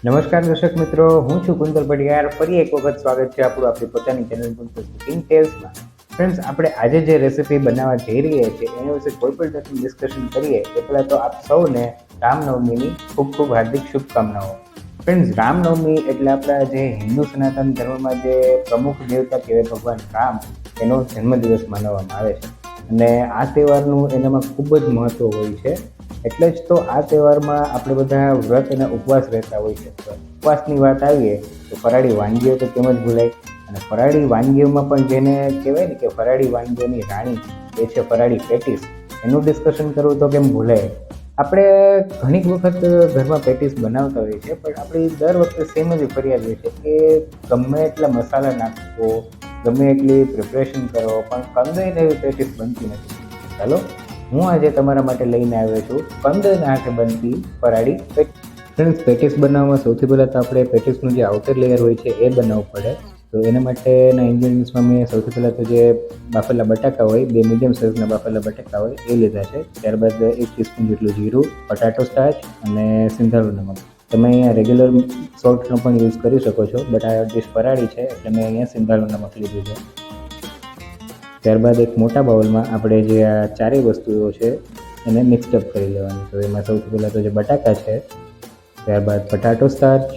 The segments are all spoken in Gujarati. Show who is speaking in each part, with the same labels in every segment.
Speaker 1: નમસ્કાર દર્શક મિત્રો, હું છું કુંતલ પડ્યાર. ફરી એક વખત સ્વાગત છે આપણું આપણી પોતાની ચેનલ કુંતલ કુકિંગ ટેલ્સમાં. ફ્રેન્ડ્સ, આપણે આજે જે રેસીપી બનાવવા જઈ રહ્યા છીએ એના વિશે કોઈ પણ જાતનું ડિસ્કશન કરીએ એ પહેલાં તો આપ સૌને રામનવમીની ખૂબ ખૂબ હાર્દિક શુભકામનાઓ. ફ્રેન્ડ્સ, રામનવમી એટલે આપણા જે હિન્દુ સનાતન ધર્મમાં જે પ્રમુખ દેવતા કહેવાય ભગવાન રામ, એનો જન્મદિવસ માનવામાં આવે છે અને આ તહેવારનું એનામાં ખૂબ જ મહત્ત્વ હોય છે. એટલે જ તો આ તહેવારમાં આપણે બધા વ્રત અને ઉપવાસ રહેતા હોય છે. ઉપવાસની વાત આવીએ તો ફરાળી વાનગીઓ તો કેમ જ ભૂલાય, અને ફરાળી વાનગીઓમાં પણ જેને કહેવાય ને કે ફરાળી વાનગીઓની રાણી એ છે ફરાળી પેટીસ. એનું ડિસ્કશન કરવું તો કેમ ભૂલાય. આપણે ઘણી વખત ઘરમાં પેટીસ બનાવતા હોઈએ છીએ, પણ આપણી દર વખતે સેમ જ ફરિયાદ હોય છે કે ગમે એટલા મસાલા નાખવો, ગમે એટલી પ્રિપરેશન કરો, પણ કંદોઈને એવી પેટીસ બનતી નથી. ચાલો, હું આજે તમારા માટે લઈને આવ્યો છું કંદના હાથે બનતી ફરાળી પેટીસ. ફ્રેન્ડ્સ, પેટીસ બનાવવામાં સૌથી પહેલાં તો આપણે પેટીસનું જે આઉટર લેયર હોય છે એ બનાવવું પડે. તો એના માટેના ઇન્ગ્રીડિયન્ટ્સમાં મેં સૌથી પહેલાં તો જે બાફેલા બટાકા હોય, 2 મીડિયમ સાઇઝના બાફેલા બટાકા હોય એ લીધા છે. ત્યારબાદ 1 ટીસ્પૂન જેટલું જીરું, પટાટો સ્ટાર્ચ અને સિંધાળું નમક. તમે અહીંયા રેગ્યુલર સોલ્ટનો પણ યુઝ કરી શકો છો, બટ આ ડિશ ફરાળી છે એટલે મેં અહીંયા સિંધાળું નમક લીધું છે. ત્યારબાદ એક મોટા બાઉલમાં આપણે જે આ ચારેય વસ્તુઓ છે એને મિક્સઅપ કરી લેવાની. તો એમાં સૌથી પહેલાં તો જે બટાકા છે, ત્યારબાદ પટાટો સ્ટાર્ચ,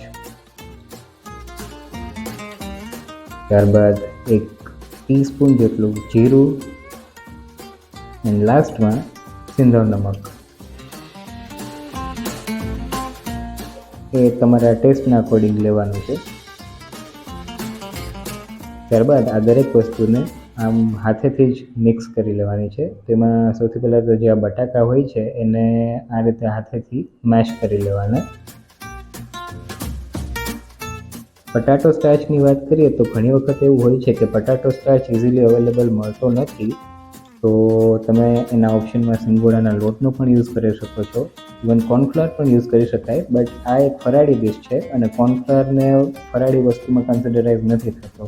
Speaker 1: ત્યારબાદ 1 ટીસ્પૂન જેટલું જીરું એન્ડ લાસ્ટમાં સિંધાળું નમક. એ તમારા ટેસ્ટના અકોર્ડિંગ લેવાનું છે. ત્યારબાદ આ દરેક વસ્તુને આમ હાથેથી જ મિક્સ કરી લેવાની છે. તેમાં સૌથી પહેલાં તો જે આ બટાકા હોય છે એને આ રીતે હાથેથી મેશ કરી લેવાના. પટાટો સ્ટાર્ચની વાત કરીએ તો ઘણી વખત એવું હોય છે કે પટાટો સ્ટાર્ચ ઇઝીલી અવેલેબલ મળતો નથી, તો તમે એના ઓપ્શનમાં સિંગોડાના લોટનો પણ યુઝ કરી શકો છો. ઇવન કોર્નફ્લાવર પણ યુઝ કરી શકાય, બટ આ એક ફરાળી ડિશ છે અને કોર્નફ્લાવરને ફરાળી વસ્તુમાં કન્સિડરાઇઝ નથી થતો.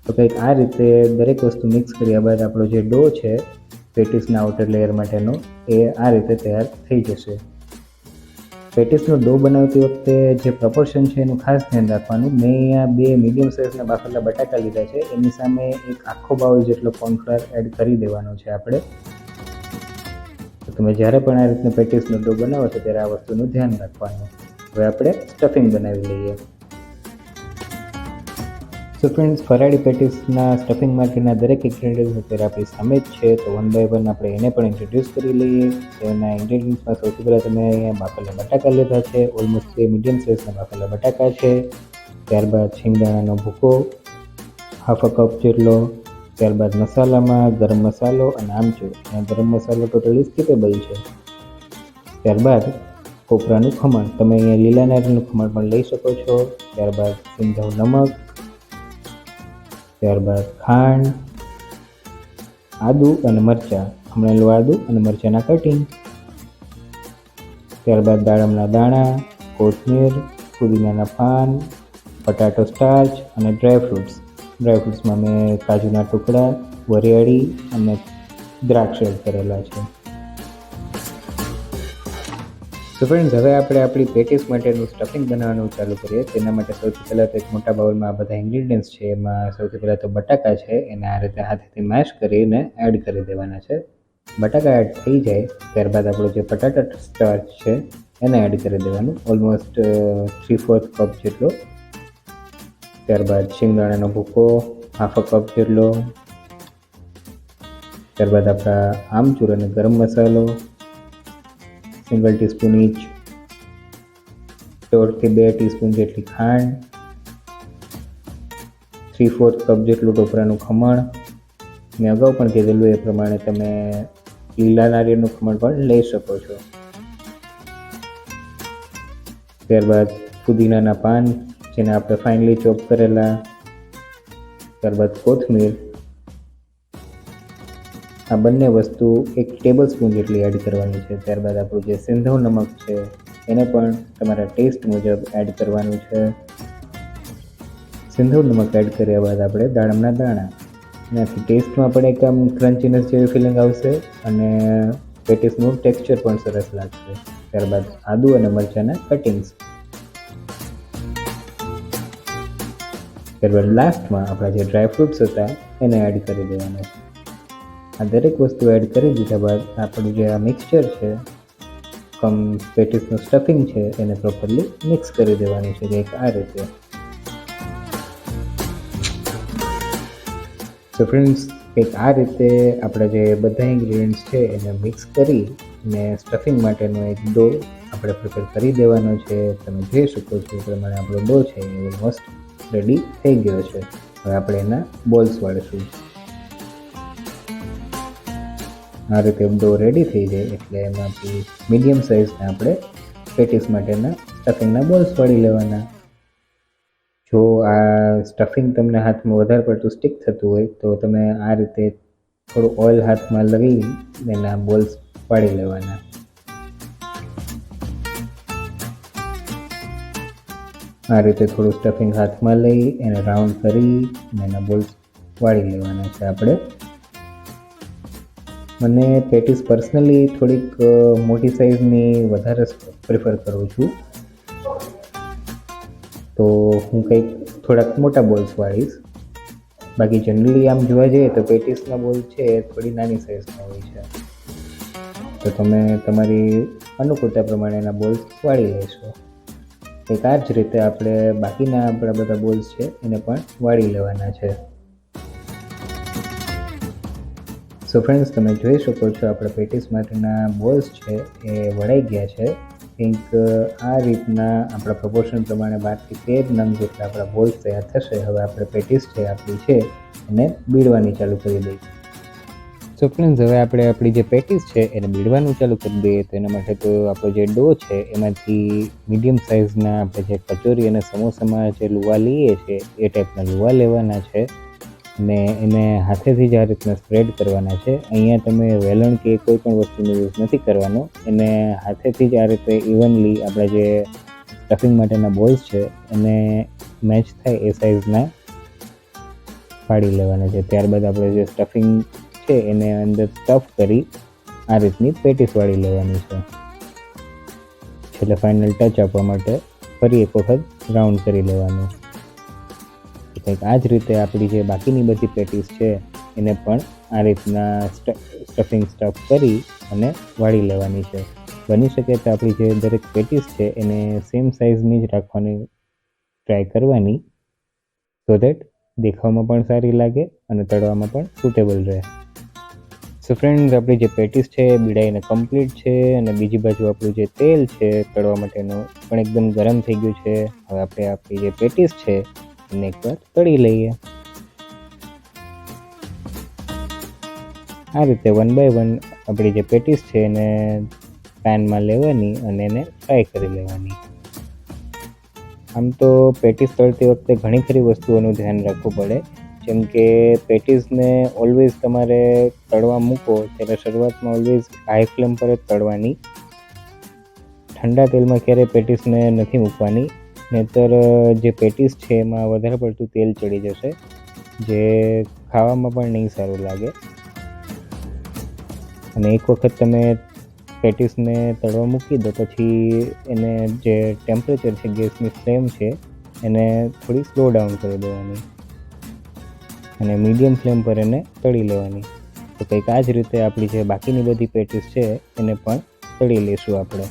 Speaker 1: તો કંઈક આ રીતે દરેક વસ્તુ મિક્સ કર્યા બાદ આપણો જે ડો છે પેટીસના આઉટર લેયર માટેનો એ આ રીતે તૈયાર થઈ જશે. પેટીસનો ડો બનાવતી વખતે જે પ્રપોર્શન છે એનું ખાસ ધ્યાન રાખવાનું. મેં અહીંયા 2 મીડિયમ સાઇઝના બાફેલા બટાકા લીધા છે, એની સામે એક આખો બાઉલ જેટલો કોર્નફ્લાવર એડ કરી દેવાનો છે આપણે. તો તમે જ્યારે પણ આ રીતના પેટીસનો ડો બનાવો છો ત્યારે આ વસ્તુનું ધ્યાન રાખવાનું. હવે આપણે સ્ટફિંગ બનાવી લઈએ. સો ફ્રેન્ડ્સ, ફરાળી પેટીસના સ્ટફિંગ માટેના દરેક ઇન્ગ્રેડિયન્ટ્સ અત્યારે આપણી સામે જ છે, તો 1 બાય 1 આપણે એને પણ ઇન્ટ્રોડ્યુસ કરી લઈએ. તો એના ઇન્ગ્રેડિયન્ટ્સમાં સૌથી પહેલાં તમે અહીંયા બાફેલા બટાકા લીધા છે, ઓલમોસ્ટ 2 મીડિયમ સાઇઝના બાફેલા બટાકા છે. ત્યારબાદ શિંગદાણાનો ભૂકો 1/2 કપ જેટલો. ત્યારબાદ મસાલામાં ગરમ મસાલો અને આમચૂર. અને ગરમ મસાલો ટોટલી સ્કીપેબલ છે. ત્યારબાદ કોપરાનું ખમણ, તમે અહીંયા લીલા નારિયેળનું ખમણ પણ લઈ શકો છો. ત્યારબાદ સિંધાવું નમક, ત્યારબાદ ખાંડ, આદુ અને મરચાં, ખમણેલું આદુ અને મરચાંના કટિંગ. ત્યારબાદ દાડમના દાણા, કોથમીર, પુદીનાના પાન, પટાટો સ્ટાર્ચ અને ડ્રાયફ્રૂટ્સ. ડ્રાયફ્રૂટ્સમાં મેં કાજુના ટુકડા, વરિયાળી અને દ્રાક્ષ એડ કરેલા છે. તો ફ્રેન્ડ્સ, હવે આપણે આપણી પેટીસ માટેનું સ્ટફિંગ બનાવવાનું ચાલુ કરીએ. તેના માટે સૌથી પહેલાં તો એક મોટા બાઉલમાં આ બધા ઇન્ગ્રીડિયન્ટ્સ છે, એમાં સૌથી પહેલાં તો બટાકા છે એને આ રીતે હાથેથી મેશ કરીને એડ કરી દેવાના છે. બટાકા એડ થઈ જાય ત્યારબાદ આપણો જે પટાટા સ્ટાર્ચ છે એને એડ કરી દેવાનું, ઓલમોસ્ટ 3/4 કપ જેટલો. ત્યારબાદ શિંગદાણાનો ભૂકો 1/2 કપ જેટલો. ત્યારબાદ આપણા આમચૂર અને ગરમ મસાલો સિંગલ ટીસ્પૂન ઈચ. 1.5 થી 2 ટીસ્પૂન જેટલી ખાંડ. 3/4 કપ જેટલું ટોપરાનું ખમણ. મેં અગાઉ પણ કીધેલું એ પ્રમાણે તમે લીલા નારિયેળનું ખમણ પણ લઈ શકો છો. ત્યારબાદ પુદીનાના પાન જેને આપણે ફાઇનલી ચોપ કરેલા. ત્યારબાદ કોથમીર. આ બંને વસ્તુ 1 ટેબલ સ્પૂન જેટલી એડ કરવાની છે. ત્યારબાદ આપણું જે સિંધાવું નમક છે એને પણ તમારા ટેસ્ટ મુજબ એડ કરવાનું છે. સિંધાવું નમક એડ કર્યા બાદ આપણે દાડમના દાણા, એનાથી ટેસ્ટમાં પણ એકદમ ક્રન્ચીનેસ જેવી ફિલિંગ આવશે અને પેટીસનું ટેક્સચર પણ સરસ લાગશે. ત્યારબાદ આદુ અને મરચાંના કટિંગ્સ, ત્યારબાદ લાસ્ટમાં આપણા જે ડ્રાયફ્રૂટ્સ હતા એને એડ કરી દેવાના છે. આ દરેક વસ્તુ એડ કરી દીધા બાદ આપણું જે આ મિક્સચર છે પેટીસનું સ્ટફિંગ છે એને પ્રોપરલી મિક્સ કરી દેવાનું છે કંઈક આ રીતે. સો ફ્રેન્ડ્સ, કંઈક આ રીતે આપણા જે બધા ઇન્ગ્રીડિયન્ટ્સ છે એને મિક્સ કરી અને સ્ટફિંગ માટેનો એક ડો આપણે પ્રિપેર કરી દેવાનો છે. તમે જોઈ શકો છો એ પ્રમાણે આપણો ડો છે એ ઓલમોસ્ટ રેડી થઈ ગયો છે. હવે આપણે એના બોલ્સ વાળીશું. આ રીતે ડો રેડી થઈ જાય એટલે એમાંથી મીડિયમ સાઇઝના આપણે પેટીસ માટેના સ્ટફિંગના બોલ્સ વાળી લેવાના. જો આ સ્ટફિંગ તમને હાથમાં વધારે પડતું સ્ટિક થતું હોય તો તમે આ રીતે થોડું ઓઇલ હાથમાં લઈ એના બોલ્સ પાડી લેવાના. આ રીતે થોડું સ્ટફિંગ હાથમાં લઈ એને રાઉન્ડ કરી અને એના બોલ્સ વાળી લેવાના છે આપણે. મને પેટીસ પર્સનલી થોડીક મોટી સાઇઝની વધારે પ્રિફર કરું છું, તો હું કંઈક થોડાક મોટા બોલ્સ વાળીશ. બાકી જનરલી આમ જોવા જઈએ તો પેટીસના બોલ છે એ થોડી નાની સાઇઝના હોય છે, તો તમે તમારી અનુકૂળતા પ્રમાણે એના બોલ્સ વાળી લેશો. કંઈક આ જ રીતે આપણે બાકીના આપણા બધા બોલ્સ છે એને પણ વાળી લેવાના છે. સો ફ્રેન્ડ્સ, તમે જોઈ શકો છો આપણા પેટીસ માટેના બોલ્સ છે એ વળાઈ ગયા છે. કંઈક આ રીતના આપણા પ્રપોર્શન પ્રમાણે 12 થી 13 નંગ જેટલા આપણા બોલ્સ તૈયાર થશે. હવે આપણે પેટીસ છે આપણી છે એને બીડવાની ચાલુ કરી દઈએ. સો ફ્રેન્ડ્સ, હવે આપણે આપણી જે પેટીસ છે એને બીડવાનું ચાલુ કરી દઈએ. તો એના માટે તો આપણો જે ડો છે એમાંથી મીડિયમ સાઇઝના આપણે જે કચોરી અને સમોસામાં જે લુવા લઈએ છીએ એ ટાઈપના લુવા લેવાના છે અને એને હાથેથી જ આ રીતના સ્પ્રેડ કરવાના છે. અહીંયા તમે વેલણ કે કોઈ પણ વસ્તુનો યુઝ નથી કરવાનો. એને હાથેથી જ આ રીતે ઇવનલી આપણા જે સ્ટફિંગ માટેના બોલ્સ છે એને મેચ થાય એ સાઇઝના પાડી લેવાના છે. ત્યારબાદ આપણે જે સ્ટફિંગ છે એને અંદર સ્ટફ કરી આ રીતની પેટીસ વાળી લેવાની છે. છેલ્લે ફાઇનલ ટચ આપવા માટે ફરી એક વખત રાઉન્ડ કરી લેવાનું. કંઈક આ જ રીતે આપણી જે બાકીની બધી પેટીસ છે એને પણ આ રીતના સ્ટફિંગ સ્ટફ કરી અને વાળી લેવાની છે. બની શકે તો આપણી જે દરેક પેટીસ છે એને સેમ સાઇઝની જ રાખવાની ટ્રાય કરવાની, સો દેટ દેખાવામાં પણ સારી લાગે અને તળવામાં પણ સુટેબલ રહે. સો ફ્રેન્ડ્સ, આપણી જે પેટીસ છે એ બીડાઈને કમ્પ્લીટ છે અને બીજી બાજુ આપણું જે તેલ છે તળવા માટેનું પણ એકદમ ગરમ થઈ ગયું છે. હવે આપણે આપણી જે પેટીસ છે એને એકવાર તળી લઈએ. આ રીતે 1 બાય 1 આપણી જે પેટીસ છે એને પેનમાં લેવાની અને એને ફ્રાય કરી લેવાની. આમ તો પેટીસ તળતી વખતે ઘણી ખરી વસ્તુઓનું ધ્યાન રાખવું પડે, જેમ કે પેટીસને ઓલવેઝ તમારે તળવા મૂકો ત્યારે શરૂઆતમાં ઓલવેઝ હાઈ ફ્લેમ પર જ તળવાની. ઠંડા તેલમાં ક્યારેય પેટીસને નથી મૂકવાની, નહીંતર જે પેટીસ છે એમાં વધારે પડતું તેલ ચડી જશે, જે ખાવામાં પણ નહીં સારું લાગે. અને એક વખત તમે પેટીસને તળવા મૂકી દો પછી એને જે ટેમ્પરેચર છે, ગેસની ફ્લેમ છે એને થોડી સ્લો ડાઉન કરી દેવાની અને મીડિયમ ફ્લેમ પર એને તળી લેવાની. તો કંઈક આ જ રીતે આપણી જે બાકીની બધી પેટીસ છે એને પણ તળી લઈશું આપણે.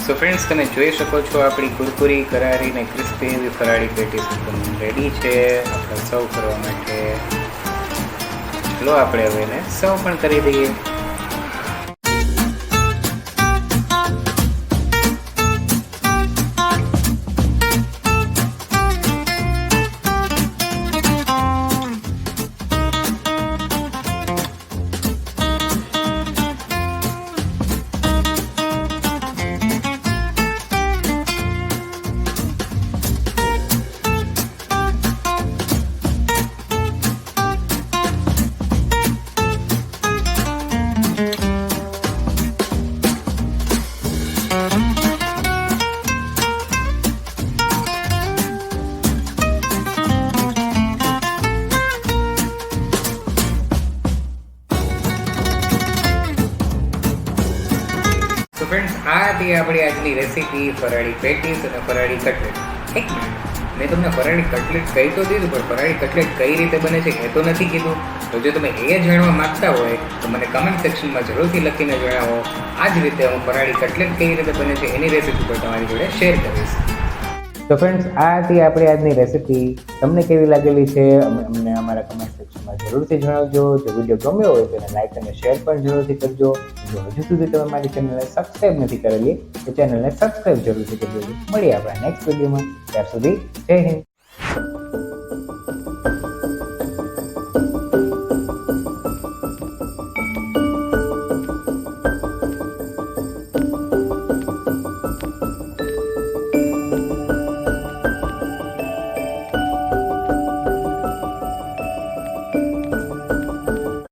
Speaker 2: સો ફ્રેન્ડ્સ, તમે જોઈ શકો છો આપણી કુરકુરી કરારી ને ક્રિસ્પી એવી ફરાળી પેટીસ એકદમ રેડી છે આપણે સર્વ કરવા માટે. ચલો આપણે હવે એને સર્વ પણ કરી દઈએ. હતી આપણી આજની રેસીપી ફરાળી પેટીસ અને ફરાળી કટલેટ. એક મિનિટ, મેં તમને ફરાળી કટલેટ કહી તો દીધું, પણ ફરાળી કટલેટ કઈ રીતે બને છે એ તો નથી કીધું. તો જો તમે એ જાણવા માંગતા હોય તો મને કમેન્ટ સેક્શનમાં જરૂરથી લખીને જણાવો. આ જ રીતે હું ફરાળી કટલેટ કઈ રીતે બને છે એની રેસીપી પણ તમારી જોડે શેર કરીશ.
Speaker 1: તો ફ્રેન્ડ્સ, આ હતી આપણી આજની રેસીપી. તમને કેવી લાગેલી છે અમને અમારા કમેન્ટ સેક્શનમાં જરૂરથી જણાવજો. જો વિડીયો ગમ્યો હોય તો એને લાઈક અને શેર પણ જરૂરથી કરજો. જો હજુ સુધી તમે મારી ચેનલને સબસ્ક્રાઈબ નથી કરેલી તો ચેનલને સબસ્ક્રાઈબ જરૂરથી કરજો. મળીએ આપણા નેક્સ્ટ વિડીયોમાં. ત્યાર સુધી જય હિન્દ.